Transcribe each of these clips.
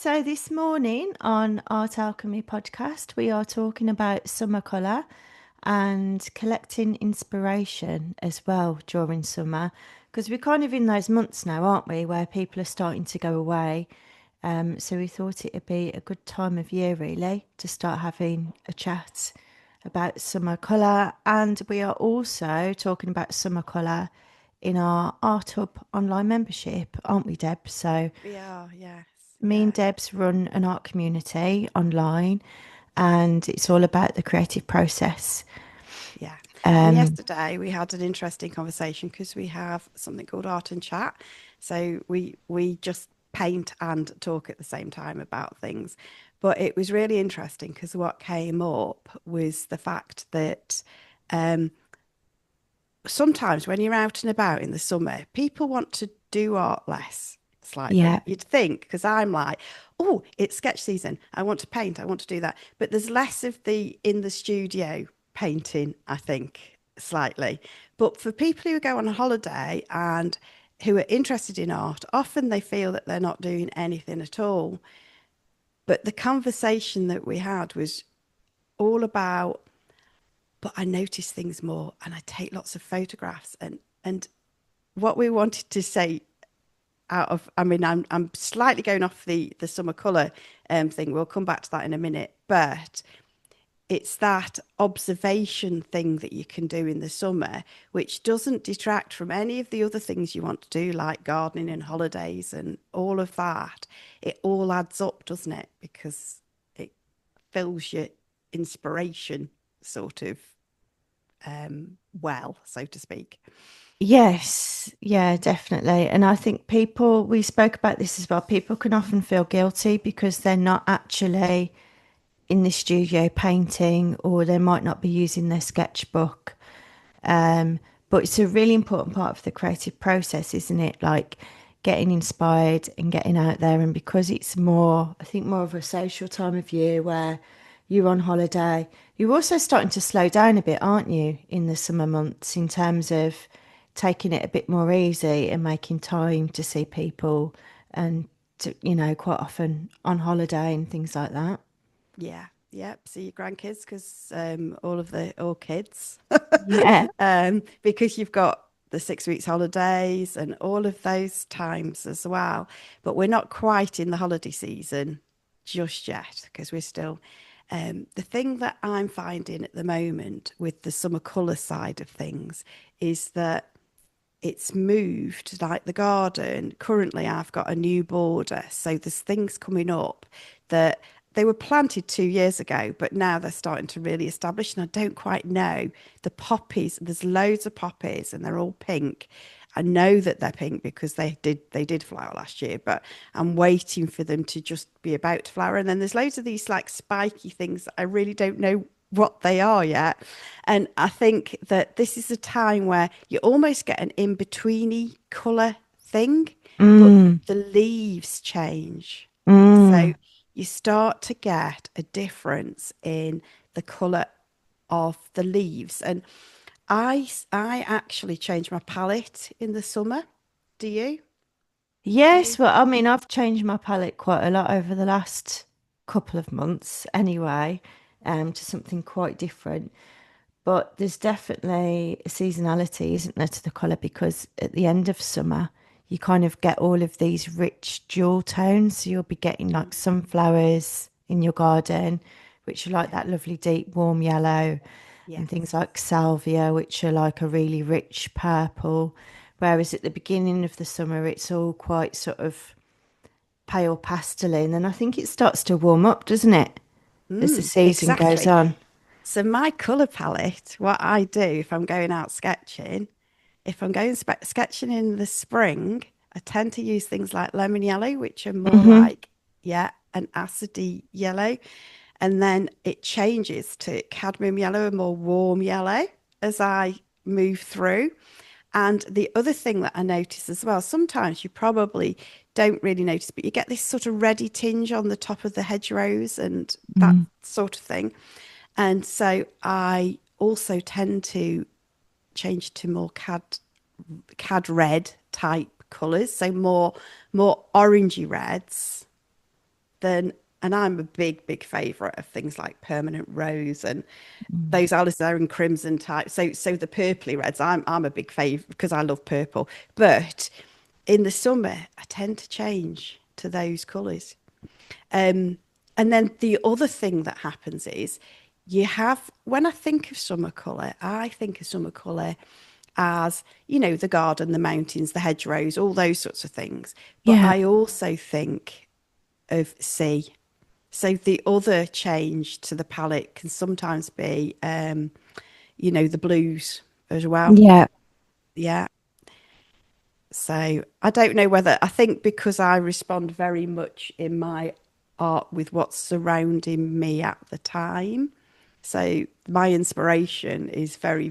So this morning on Art Alchemy podcast, we are talking about summer colour and collecting inspiration as well during summer, because we're kind of in those months now, aren't we, where people are starting to go away. So we thought it'd be a good time of year, really, to start having a chat about summer colour. And we are also talking about summer colour in our Art Hub online membership, aren't we, Deb? So We are, yes, me and yeah, Debs run an art community online, and it's all about the creative process. yeah. And Um, yesterday we had an interesting conversation because we have something called Art and Chat. So we just paint and talk at the same time about things. But it was really interesting because what came up was the fact that um, sometimes when you're out and about in the summer, people want to do art less slightly. yeah, You'd think, because I'm like, oh, it's sketch season. I want to paint. I want to do that. But there's less of the in the studio painting, I think, slightly. But for people who go on holiday and who are interested in art, often they feel that they're not doing anything at all. But the conversation that we had was all about, but I notice things more and I take lots of photographs and what we wanted to say out of, I mean, I'm slightly going off the summer colour thing. We'll come back to that in a minute, but it's that observation thing that you can do in the summer, which doesn't detract from any of the other things you want to do, like gardening and holidays and all of that. It all adds up, doesn't it? Because it fills your inspiration sort of well, so to speak. yes, yeah, definitely. And I think people, we spoke about this as well, people can often feel guilty because they're not actually in the studio painting, or they might not be using their sketchbook. Um, but it's a really important part of the creative process, isn't it? Like getting inspired and getting out there. And because it's more, I think, more of a social time of year where you're on holiday, you're also starting to slow down a bit, aren't you, in the summer months in terms of taking it a bit more easy and making time to see people and to, quite often on holiday and things like that. Yeah, yeah. See your grandkids because all of the all kids, Yeah. because you've got the 6 weeks holidays and all of those times as well. But we're not quite in the holiday season just yet because we're still. The thing that I'm finding at the moment with the summer colour side of things is that it's moved like the garden. Currently, I've got a new border. So there's things coming up that they were planted 2 years ago, but now they're starting to really establish. And I don't quite know the poppies. There's loads of poppies and they're all pink. I know that they're pink because they did flower last year, but I'm waiting for them to just be about to flower. And then there's loads of these like spiky things that I really don't know what they are yet. And I think that this is a time where you almost get an in-betweeny colour thing, but Mm, the leaves change. So mm. you start to get a difference in the colour of the leaves. And I actually change my palette in the summer. Do you? Do Yes, you? well, I mean, I've changed my palette quite a lot over the last couple of months anyway, to something quite different. But there's definitely a seasonality, isn't there, to the colour? Because at the end of summer, you kind of get all of these rich jewel tones. So you'll be getting like sunflowers in your garden, which are like Yeah. that lovely deep warm yellow, and things Yes. like salvia, which are like a really rich purple. Whereas at the beginning of the summer, it's all quite sort of pale pasteling. And I think it starts to warm up, doesn't it, as the season goes Exactly. on? So my colour palette, what I do if I'm going out sketching, if I'm going sketching in the spring, I tend to use things like lemon yellow, which are more Hmm. like, yeah, an acidy yellow. And then it changes to cadmium yellow, a more warm yellow as I move through. And the other thing that I notice as well, sometimes you probably don't really notice, but you get this sort of reddy tinge on the top of the hedgerows and that sort of thing. And so I also tend to change to more cad red type colours, so more orangey reds then, and I'm a big favourite of things like permanent rose and Mm. those alizarin crimson type. So the purpley reds, I'm a big favourite because I love purple. But in the summer, I tend to change to those colours. Um, and then the other thing that happens is you have, when I think of summer colour, I think of summer colour as, you know, the garden, the mountains, the hedgerows, all those sorts of things. But Yeah. I also think of sea. So the other change to the palette can sometimes be, you know, the blues as well. Yeah. Yeah. So I don't know whether, I think because I respond very much in my art with what's surrounding me at the time. So my inspiration is very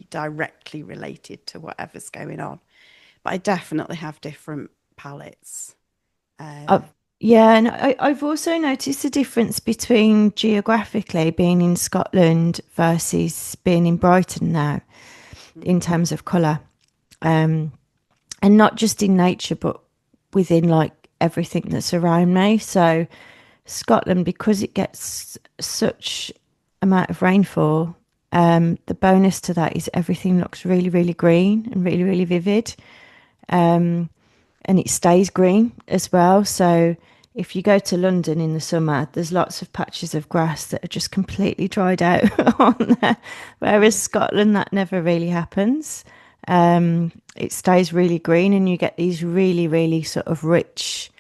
directly related to whatever's going on. But I definitely have different palettes. Uh, Um, yeah, and I've also noticed the difference between geographically being in Scotland versus being in Brighton now in terms of colour. Um, and not just in nature, but within like everything that's around me. So Scotland, because it gets such amount of rainfall, the bonus to that is everything looks really green and really vivid. Um, and it stays green as well. So if you go to London in the summer, there's lots of patches of grass that are just completely dried out on there. Whereas Scotland, that never really happens. It stays really green, and you get these really sort of rich,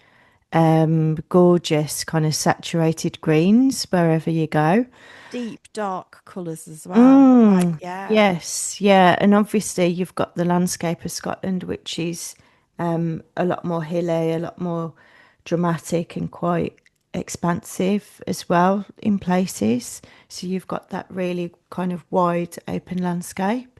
gorgeous, kind of saturated greens wherever you go. Deep dark colours as well. Quite, Mm, yeah. yes, yeah, and obviously you've got the landscape of Scotland, which is a lot more hilly, a lot more dramatic, and quite expansive as well in places. So you've got that really kind of wide, open landscape.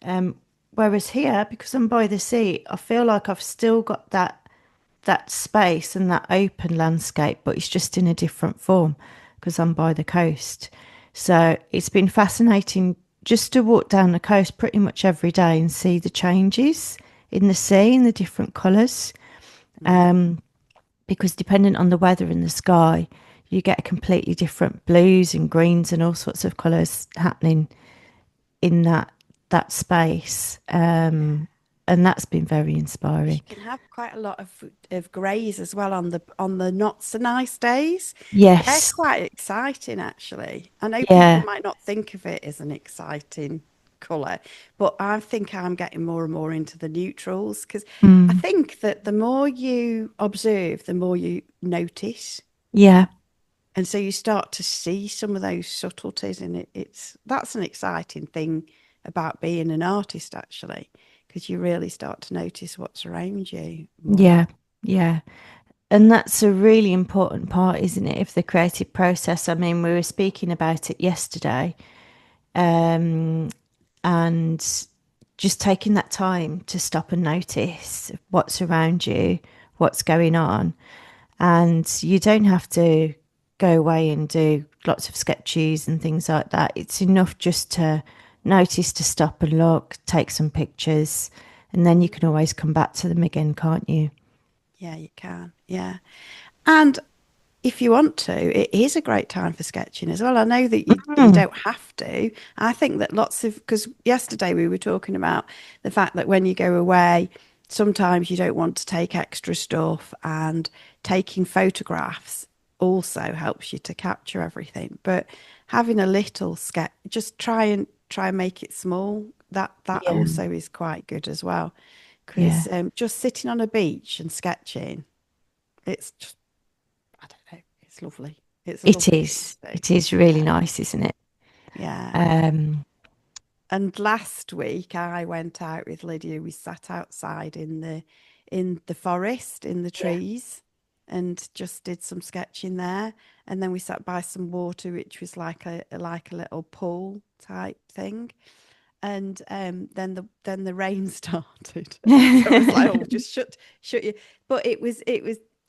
Um, Whereas here, because I'm by the sea, I feel like I've still got that space and that open landscape, but it's just in a different form because I'm by the coast. So it's been fascinating just to walk down the coast pretty much every day and see the changes in the sea and the different colours. Because depending on the weather and the sky, you get a completely different blues and greens and all sorts of colours happening in that space. And that's been very You inspiring. can have quite a lot of greys as well on the not so nice days. They're Yes. quite exciting, actually. I know people Yeah. might not think of it as an exciting colour, but I think I'm getting more and more into the neutrals because I Mm, think that the more you observe, the more you notice. yeah. And so you start to see some of those subtleties, and it's that's an exciting thing about being an artist, actually, because you really start to notice what's around you more. Yeah, yeah. And that's a really important part, isn't it, of the creative process? I mean, we were speaking about it yesterday, um, and just taking that time to stop and notice what's around you, what's going on. And you don't have to go away and do lots of sketches and things like that. It's enough just to notice, to stop and look, take some pictures, and then you can always come back to them again, can't you? Yeah, you can. Yeah. And if you want to, it is a great time for sketching as well. I know that you Mm, don't have to. I think that lots of, because yesterday we were talking about the fact that when you go away, sometimes you don't want to take extra stuff, and taking photographs also helps you to capture everything. But having a little sketch, just try and make it small. That yeah, also is quite good as well. yeah. Because just sitting on a beach and sketching, it's just, I don't know, it's lovely. It's a It lovely thing is. to do. It is really Yeah, nice, isn't it? yeah. Um, And last week I went out with Lydia. We sat outside in the forest, in the yeah. trees, and just did some sketching there. And then we sat by some water, which was like a little pool type thing. And then the rain started. So it was like, oh, just shut you. But it was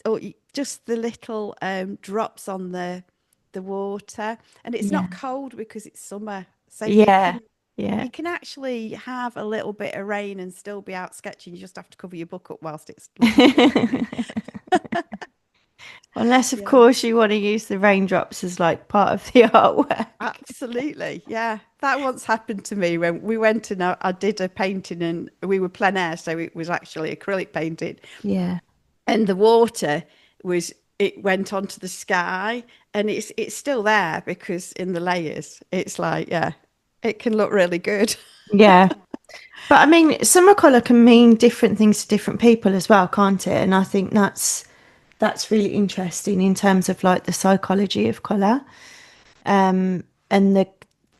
oh, just the little drops on the water, and it's Yeah. not cold because it's summer, so Yeah. Yeah. you can actually have a little bit of rain and still be out sketching. You just have to cover your book up whilst it's literally raining. Unless, of Yeah. course, you want to use the raindrops as like part of the artwork. Absolutely. Yeah. That once happened to me when we went and I did a painting and we were plein air, so it was actually acrylic painting. Yeah. And the water was it went onto the sky and it's still there because in the layers it's like, yeah, it can look really good. Yeah. But I mean, summer colour can mean different things to different people as well, can't it? And I think that's really interesting in terms of like the psychology of colour. And the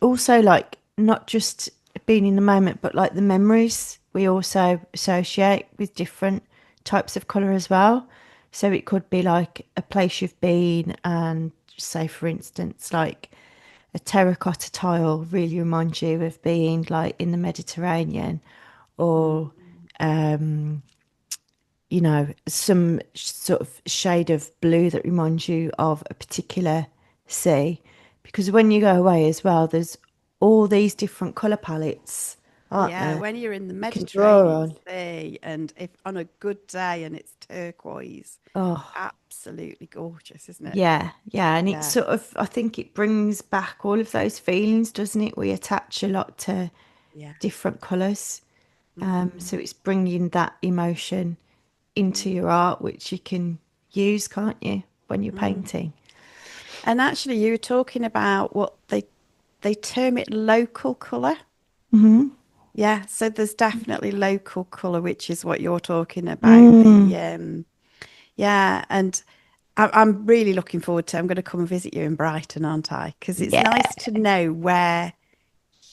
also like not just being in the moment, but like the memories we also associate with different types of colour as well. So it could be like a place you've been, and say for instance, like a terracotta tile really reminds you of being like in the Mediterranean, or some sort of shade of blue that reminds you of a particular sea. Because when you go away as well, there's all these different colour palettes, aren't Yeah, there? when you're in the You can draw Mediterranean on. Sea and if on a good day and it's turquoise, Oh, absolutely gorgeous, isn't it? yeah, yeah. And it's Yeah. sort of, I think it brings back all of those feelings, doesn't it? We attach a lot to Yeah. different colours. Mm, So it's bringing that emotion into mm, your art, which you can use, can't you, when you're mm. painting? And actually you were talking about what they term it local colour. Hmm. Yeah, so there's definitely local colour, which is what you're talking about. Mm, Yeah, and I'm really looking forward to. I'm going to come and visit you in Brighton, aren't I? Because it's yeah, nice to know where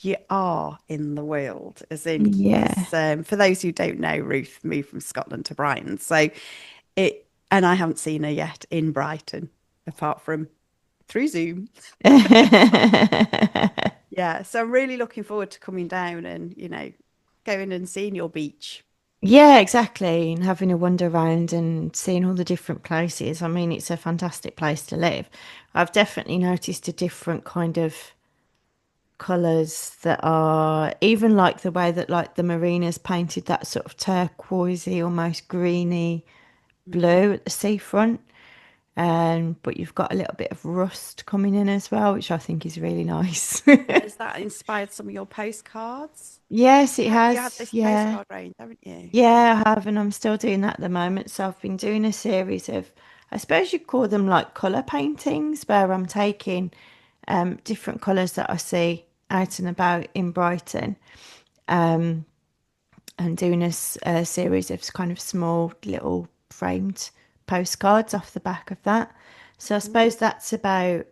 you are in the world, as in, yeah. because for those who don't know, Ruth moved from Scotland to Brighton, so and I haven't seen her yet in Brighton, apart from through Zoom. Yeah, so I'm really looking forward to coming down and going and seeing your beach. Yeah, exactly. And having a wander around and seeing all the different places. I mean, it's a fantastic place to live. I've definitely noticed a different kind of colours that are even like the way that like the marinas painted that sort of turquoisey, almost greeny Mm. blue at the seafront. But you've got a little bit of rust coming in as well, which I think is really nice. Has that inspired some of your postcards? Yes, it You had has. this Yeah. postcard range, haven't you? Yeah. Yeah, I have, and I'm still doing that at the moment. So I've been doing a series of, I suppose you'd call them like colour paintings, where I'm taking different colours that I see out and about in Brighton, and doing a series of kind of small little framed postcards off the back of that. So I Mm. suppose that's about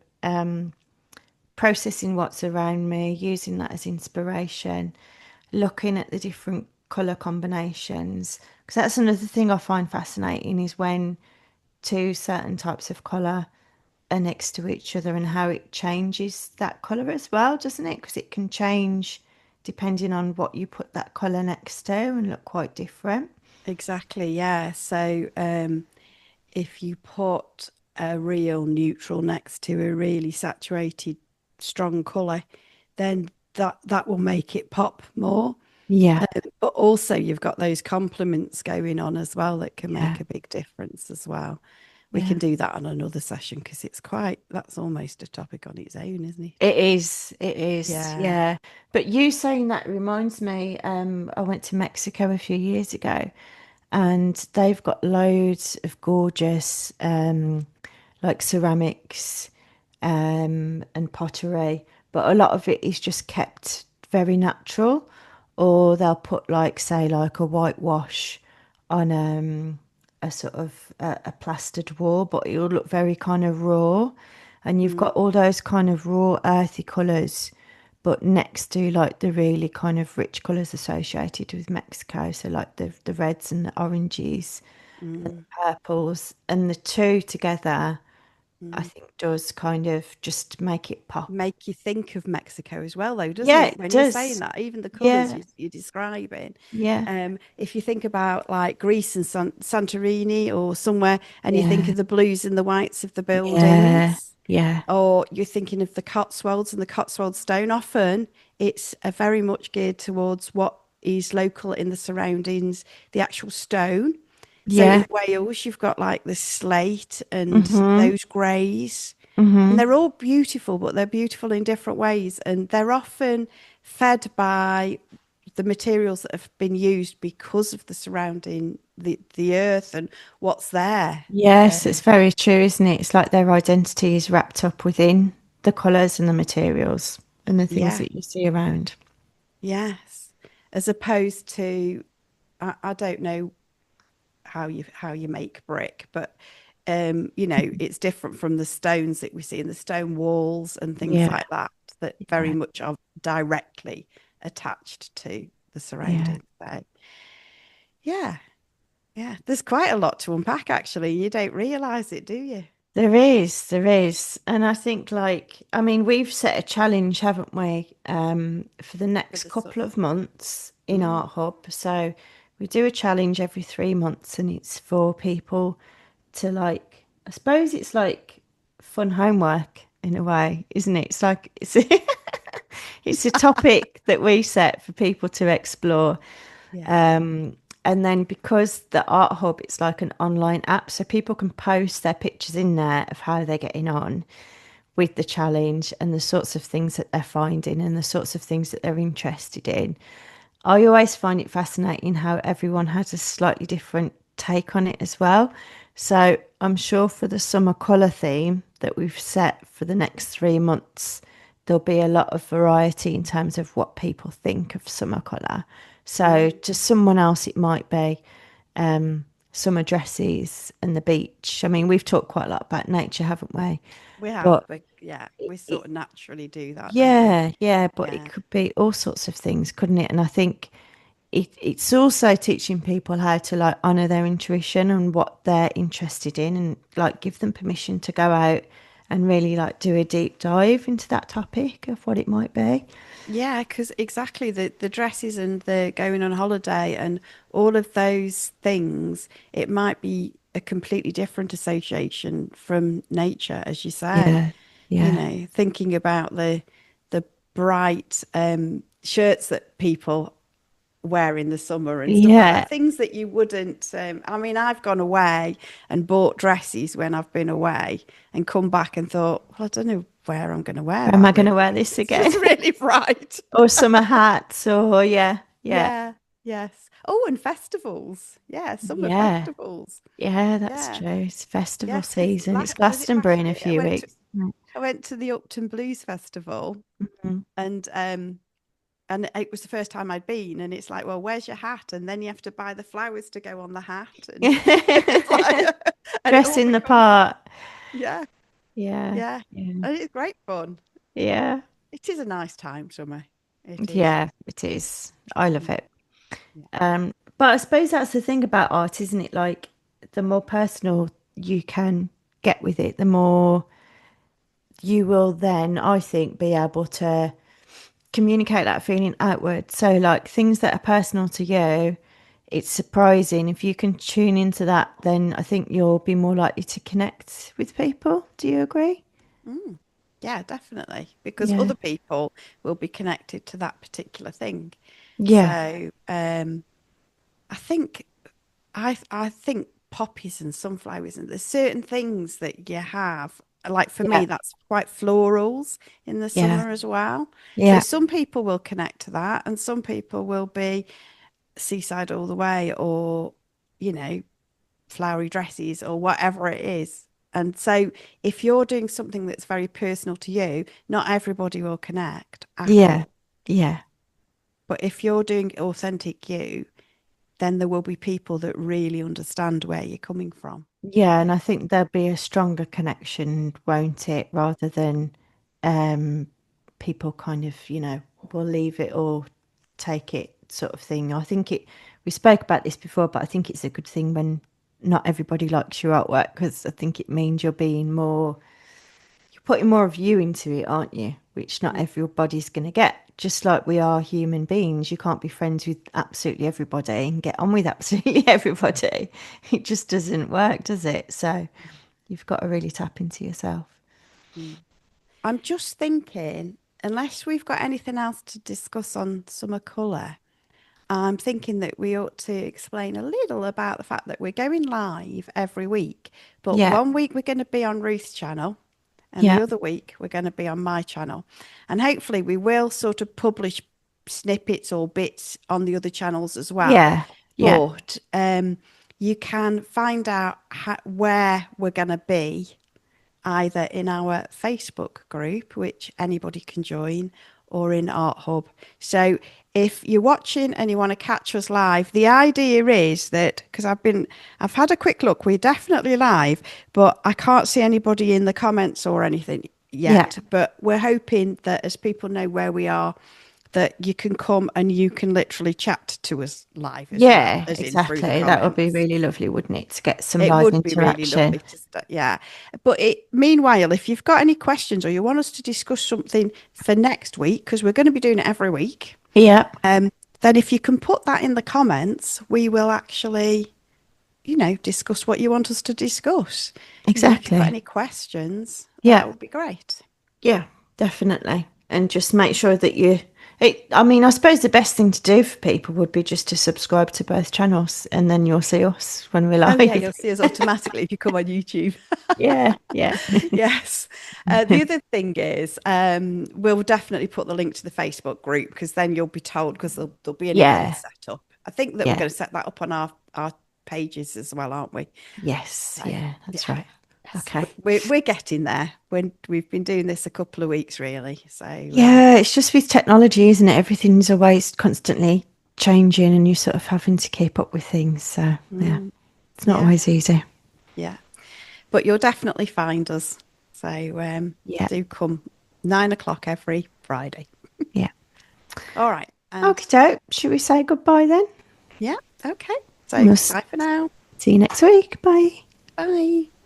processing what's around me, using that as inspiration, looking at the different colour combinations. Because that's another thing I find fascinating is when two certain types of colour are next to each other and how it changes that colour as well, doesn't it? Because it can change depending on what you put that colour next to and look quite different. Exactly, yeah. So if you put a real neutral next to a really saturated, strong colour, then that will make it pop more. Yeah, But also you've got those complements going on as well that can yeah, make a big difference as well. We yeah. can do that on another session because that's almost a topic on its own, isn't it? It is, Yeah. yeah. But you saying that reminds me, I went to Mexico a few years ago, and they've got loads of gorgeous like ceramics and pottery, but a lot of it is just kept very natural, or they'll put like say like a whitewash on a sort of a plastered wall, but it'll look very kind of raw, and you've got Mm, all those kind of raw earthy colours, but next to like the really kind of rich colours associated with Mexico, so like the reds and the oranges, mm, purples, and the two together, I mm. think does kind of just make it pop. Make you think of Mexico as well, though, doesn't Yeah, it? it When you're saying does. that, even the colours Yeah, you're describing. yeah, If you think about like Greece and Santorini or somewhere, and you think yeah, of the blues and the whites of the yeah, buildings, yeah, or you're thinking of the Cotswolds and the Cotswold stone, often it's a very much geared towards what is local in the surroundings, the actual stone. So Yeah. in Wales, you've got like the slate and Mm-hmm. those greys, and Mm-hmm. they're all beautiful, but they're beautiful in different ways, and they're often fed by the materials that have been used because of the surrounding the earth and what's there. Yes, it's very true, isn't it? It's like their identity is wrapped up within the colours and the materials and the things Yeah, that you see around. yes. As opposed to, I don't know how you make brick, but it's different from the stones that we see in the stone walls and things Yeah, like that, that very yeah, much are directly attached to the yeah. surroundings. So, yeah, yeah, there's quite a lot to unpack actually. You don't realize it, do you? There is, there is. And I think like, I mean, we've set a challenge, haven't we, for the For next the couple summer. of months in Mm, Art Hub. So we do a challenge every 3 months and it's for people to like, I suppose it's like fun homework in a way, isn't it? It's like it's a topic that we set for people to explore. yeah. And then because the Art Hub, it's like an online app, so people can post their pictures in there of how they're getting on with the challenge and the sorts of things that they're finding and the sorts of things that they're interested in. I always find it fascinating how everyone has a slightly different take on it as well. So I'm sure for the summer colour theme that we've set for the next 3 months, there'll be a lot of variety in terms of what people think of summer colour. So Mm. to someone else, it might be summer dresses and the beach. I mean, we've talked quite a lot about nature, haven't we? We have, But but yeah, it, we it sort of naturally do that, don't we? yeah, yeah, but it Yeah. could be all sorts of things, couldn't it? And I think it's also teaching people how to like honor their intuition and what they're interested in and like give them permission to go out and really like do a deep dive into that topic of what it might be. Yeah, because exactly the dresses and the going on holiday and all of those things, it might be a completely different association from nature, as you say. Yeah, yeah, Thinking about the bright shirts that people wear in the summer and stuff like yeah. that. Things that you wouldn't. I mean, I've gone away and bought dresses when I've been away and come back and thought, well, I don't know where I'm going to wear Where am that I going to really wear because this it's again? just really bright. Or summer hats or yeah, yeah, Yeah, yes. Oh, and festivals. Yeah, summer yeah, festivals. yeah, that's Yeah, true. It's festival yes, because season. It's was it Glastonbury last in a year? few weeks. Right. I went to the Upton Blues Festival, Mhm. and it was the first time I'd been, and it's like, well, where's your hat? And then you have to buy the flowers to go on the hat, and it's like, and it Dress all in the becomes, part. yeah, Yeah, yeah, yeah, and it's great fun. yeah. It is a nice time, summer. It is. Yeah, it is. I love Mm, it. yeah. But I suppose that's the thing about art, isn't it? Like, the more personal you can get with it, the more you will then, I think, be able to communicate that feeling outward. So, like, things that are personal to you, it's surprising. If you can tune into that, then I think you'll be more likely to connect with people. Do you agree? Mm. Yeah, definitely. Because Yeah. other people will be connected to that particular thing. Yeah. So I think I think poppies and sunflowers and there's certain things that you have. Like for Yeah. me, that's quite florals in the Yeah. summer as well. So Yeah. some people will connect to that, and some people will be seaside all the way, or you know, flowery dresses or whatever it is. And so if you're doing something that's very personal to you, not everybody will connect at Yeah. all. Yeah. But if you're doing authentic you, then there will be people that really understand where you're coming from. Yeah, and I think there'll be a stronger connection, won't it? Rather than um people kind of, will leave it or take it sort of thing. I think we spoke about this before, but I think it's a good thing when not everybody likes your artwork because I think it means you're putting more of you into it, aren't you? Which not Mm, everybody's going to get. Just like we are human beings, you can't be friends with absolutely everybody and get on with absolutely everybody. It just doesn't work, does it? So you've got to really tap into yourself. mm. I'm just thinking, unless we've got anything else to discuss on summer colour, I'm thinking that we ought to explain a little about the fact that we're going live every week. But Yeah. one week we're going to be on Ruth's channel, and the Yeah. other week we're going to be on my channel. And hopefully we will sort of publish snippets or bits on the other channels as well. Yeah. Yeah. But you can find out where we're going to be either in our Facebook group, which anybody can join, or in Art Hub. So if you're watching and you want to catch us live, the idea is that because I've had a quick look, we're definitely live, but I can't see anybody in the comments or anything Yeah. yet. But we're hoping that as people know where we are, that you can come and you can literally chat to us live as well, Yeah, as in through the exactly. That would be comments. really lovely, wouldn't it, to get some It live would be really lovely interaction? to start, yeah. But meanwhile, if you've got any questions or you want us to discuss something for next week, because we're going to be doing it every week, Yeah, um, then if you can put that in the comments, we will actually, discuss what you want us to discuss. If you've got exactly. any questions, that Yeah, would be great. yeah, definitely. And just make sure that I mean, I suppose the best thing to do for people would be just to subscribe to both channels and then you'll see us when we're Oh yeah, live. you'll see us automatically if you come on YouTube. Yeah, yeah. Yes. The other thing is, we'll definitely put the link to the Facebook group because then you'll be told because there'll be an event Yeah, set up. I think that we're yeah. going to set that up on our pages as well, aren't we? Yes, So, yeah, that's yeah. right. Yes, Okay. we're getting there. When we've been doing this a couple of weeks, really. So, Yeah, it's just with technology, isn't it? Everything's always constantly changing and you're sort of having to keep up with things. So, yeah, it's not yeah, always easy. yeah. But you'll definitely find us. So, Yeah, do come 9 o'clock every Friday. yeah. All right. And Okay, doke. Should we say goodbye then? yeah, okay. And So, we'll bye for now. see you next week. Bye. Bye.